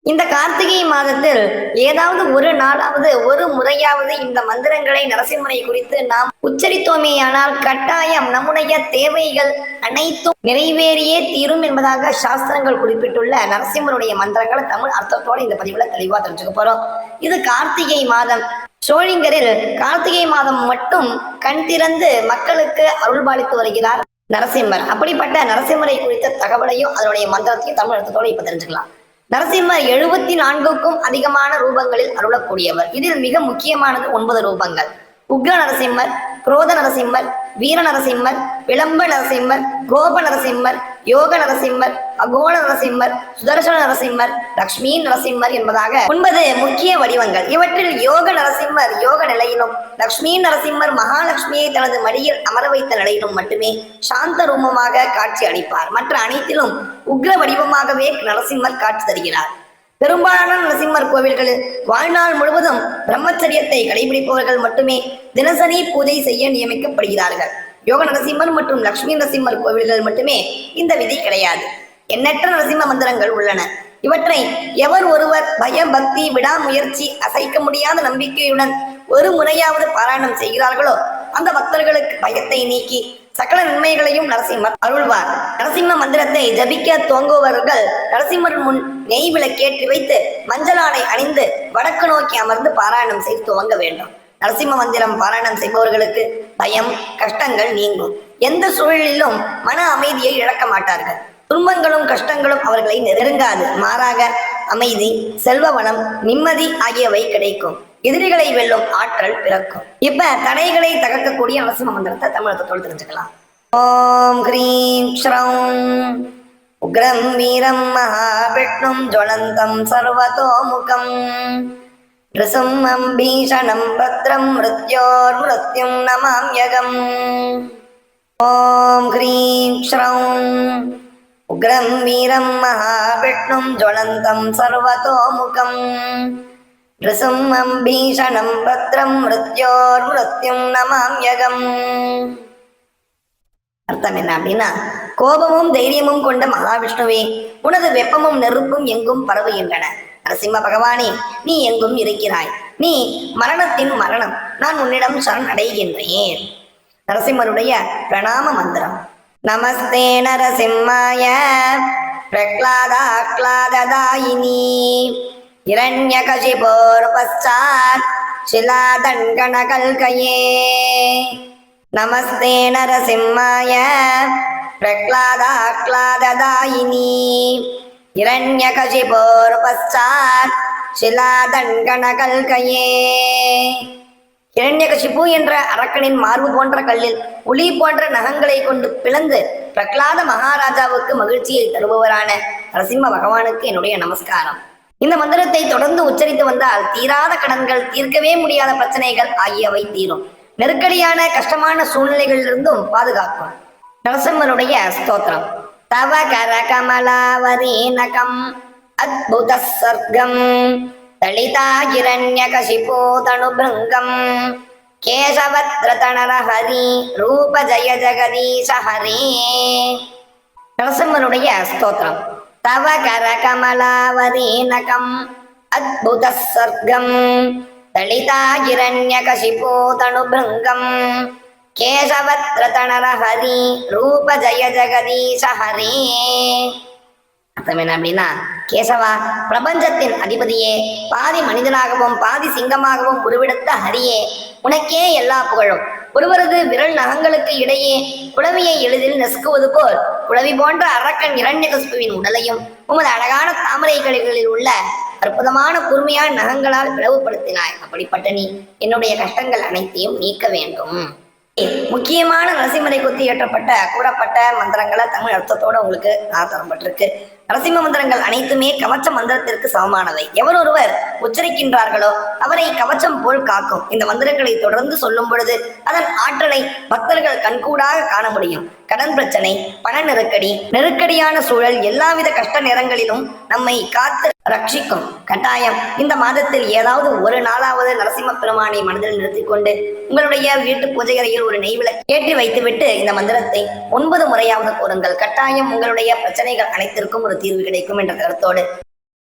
இந்த கார்த்திகை மாதத்தில் ஏதாவது ஒரு நாளாவது ஒரு முறையாவது இந்த மந்திரங்களை நரசிம்மரை குறித்து நாம் உச்சரித்தோமேயானால் கட்டாயம் நம்முடைய தேவைகள் அனைத்தும் நிறைவேறியே தீரும் என்பதாக சாஸ்திரங்கள் குறிப்பிட்டுள்ள நரசிம்மருடைய மந்திரங்களை தமிழ் அர்த்தத்தோடு இந்த பதிவுல தெளிவா தெரிஞ்சுக்க போறோம். இது கார்த்திகை மாதம். சோழிங்கரில் கார்த்திகை மாதம் மட்டும் கண் திறந்து மக்களுக்கு அருள்பாலித்து வருகிறார் நரசிம்மர். அப்படிப்பட்ட நரசிம்மரை குறித்த தகவலையும் அதனுடைய மந்திரத்தையும் தமிழ் அர்த்தத்தோடு இப்ப தெரிஞ்சுக்கலாம். நரசிம்மர் 74க்கும் அதிகமான ரூபங்களில் அருளக்கூடியவர். இதில் மிக முக்கியமானது 9 ரூபங்கள். உக்ர நரசிம்மர், குரோத நரசிம்மர், வீர நரசிம்மர், விளம்ப நரசிம்மர், கோப நரசிம்மர், யோக நரசிம்மர், அகோண நரசிம்மர், சுதர்சன நரசிம்மர், லக்ஷ்மி நரசிம்மர் என்பதாக 9 முக்கிய வடிவங்கள். இவற்றில் யோக நரசிம்மர் யோக நிலையிலும், லக்ஷ்மி நரசிம்மர் மகாலட்சுமியை தனது மடியில் அமர வைத்த நிலையிலும் மட்டுமே சாந்த ரூபமாக காட்சி அளிப்பார். மற்ற அனைத்திலும் உக்ர வடிவமாகவே நரசிம்மர் காட்சி தருகிறார். பெரும்பாலான நரசிம்மர் கோவில்களில் வாழ்நாள் முழுவதும் பிரம்மச்சரியத்தை கடைபிடிப்பவர்கள் மட்டுமே தினசரி பூஜை செய்ய நியமிக்கப்படுகிறார்கள். யோக நரசிம்மர் மற்றும் லட்சுமி நரசிம்மர் கோவில்கள் மட்டுமே இந்த விதி கிடையாது. எண்ணற்ற நரசிம்ம மந்திரங்கள் உள்ளன. இவற்றை எவர் ஒருவர் பயம், பக்தி, விடாமுயற்சி, அசைக்க முடியாத நம்பிக்கையுடன் ஒரு முறையாவது பாராயணம் செய்கிறார்களோ அந்த பக்தர்களுக்கு பயத்தை நீக்கி சகல நன்மைகளையும் நரசிம்மர் அருள்வார். நரசிம்ம மந்திரத்தை ஜபிக்க துவங்குபவர்கள் நரசிம்மர் முன் நெய் விளக்கேற்றி வைத்து மஞ்சள் ஆடை அணிந்து வடக்கு நோக்கி அமர்ந்து பாராயணம் செய்து துவங்க வேண்டும். நரசிம்ம மந்திரம் பாராயணம் செய்பவர்களுக்கு பயம், கஷ்டங்கள் நீங்கும். எந்த சூழலிலும் மன அமைதியை இழக்க மாட்டார்கள். துன்பங்களும் கஷ்டங்களும் அவர்களை நெருங்காது. மாறாக அமைதி, செல்வ வளம், நிம்மதி ஆகியவை கிடைக்கும். எதிரிகளை வெல்லும் ஆற்றல் பிறக்கும். இப்ப தடைகளை தகர்க்கக்கூடிய நரசிம்ம மந்திரத்தை தமிழகத்தோடு தெரிஞ்சுக்கலாம். ஓம் ஹ்ரீம் ஸ்ரௌம் உக்ரம் வீரம் மகாவிஷ்ணும் ஜுவலந்தம் சர்வதோமுகம் நிருசிம்மம் பீஷணம் பத்ரம் மிருத்யோர் மிருத்யும் நமாம்யகம். ஓம் ஹ்ரீம் ஸ்ரௌம் உக்ரம் வீரம் மகாவிஷ்ணும் ஜுவலந்தம் சர்வதோமுகம் நிருசிம்மம் பீஷணம் பத்ரம் மிருத்யோர் மிருத்யும் நமாம்யகம். அர்த்தம் என்ன அப்படின்னா, கோபமும் தைரியமும் கொண்ட மகாவிஷ்ணுவே, உனது வெப்பமும் நெருப்பும் எங்கும் பரவுகின்றன. நரசிம்ம பகவானே, நீ எங்கும் இருக்கிறாய். நீ மரணத்தின் மரணம். நான் உன்னிடம் சரண் அடைகின்றேன். நரசிம்மருடைய பிரணாம மந்திரம். நமஸ்தே நரசிம்மாய பிரக்லாதாக்லாததாயினி இரண்யகசிபோர் பச்சாத் சிலாதண்கணகல்கயே. நமஸ்தே நரசிம்மாய பிரக்லாதாக்லாததாயினி இரண்யகசிபோர் பச்சாத் சிலாதண்கணகல்கயே. இரண்யகசிபு என்ற அரக்கனின் மார்பு போன்ற கல்லில் ஒளி போன்ற நகங்களை கொண்டு பிளந்து பிரகலாத மகாராஜாவுக்கு மகிழ்ச்சியை தருபவரான நரசிம்ம பகவானுக்கு என்னுடைய நமஸ்காரம். இந்த மந்திரத்தை தொடர்ந்து உச்சரித்து வந்தால் தீராத கடன்கள், தீர்க்கவே முடியாத பிரச்சனைகள் ஆகியவை தீரும். நெருக்கடியான கஷ்டமான சூழ்நிலைகளிலிருந்தும் பாதுகாக்கும். நரசிம்மருடைய ஸ்தோத்திரம். தவ கர கமலாவரீனகம் அத்புத சர்க்கம் தளிதா கிரண்யகசிபோ தனுபிருங்கம் கேசவத்ரதணர ஹரி ரூப ஜய ஜெகதீஷ ஹரே. நரசிம்மருடைய ஸ்தோத்திரம். தவ கர கமலாவரீனகம் அத்புத சர்க்கம் தளிதா கிரண்யகசிபோ தனுபிருங்கம் கேசவத்ரதணர ஹரி ரூப ஜய ஜெகதீஷ ஹரே. அர்த்தம் என்ன அப்படின்னா, கேசவா, பிரபஞ்சத்தின் அதிபதியே, பாதி மனிதனாகவும் பாதி சிங்கமாகவும் உருவெடுத்த ஹரியே, உனக்கே எல்லா புகழும். ஒருவரது விரல் நகங்களுக்கு இடையே குளவியை எளிதில் நசுக்குவது போல் குளவி போன்ற அரக்கன் இரண்யகசிபுவின் உடலையும் உமது அழகான தாமரைகளில் உள்ள அற்புதமான கூர்மையான நகங்களால் பிளவுபடுத்தினாய். அப்படிப்பட்ட நீ என்னுடைய கஷ்டங்கள் அனைத்தையும் நீக்க வேண்டும். முக்கியமான நரசிம்மரை குறித்து இயற்றப்பட்ட கூறப்பட்ட மந்திரங்களை தமிழ் அர்த்தத்தோடு உங்களுக்கு தரப்பட்டிருக்கு. நரசிம்ம மந்திரங்கள் அனைத்துமே கவச்ச மந்திரத்திற்கு சமமானவை. எவர் ஒருவர் உச்சரிக்கின்றார்களோ அவரை கவச்சம் போல் காக்கும். இந்த மந்திரங்களை தொடர்ந்து சொல்லும் பொழுது அதன் ஆற்றலை பக்தர்கள் கண்கூடாக காண முடியும். கடன் பிரச்சனை, பண நெருக்கடி, நெருக்கடியான சூழல், எல்லாவித கஷ்ட நேரங்களிலும் நம்மை காத்து ரட்சிக்கும். கட்டாயம் இந்த மாதத்தில் ஏதாவது ஒரு நாளாவது நரசிம்ம பெருமானை மனதில் நிறுத்திக் கொண்டு உங்களுடைய வீட்டு பூஜை அறையில் ஒரு நெய் விளக்கு ஏற்றி வைத்துவிட்டு இந்த மந்திரத்தை 9 முறையாவது கூறுங்கள். கட்டாயம் உங்களுடைய பிரச்சனைகள் அனைத்திற்கும் ஒரு தீர்வு கிடைக்கும் என்ற கருத்தோடு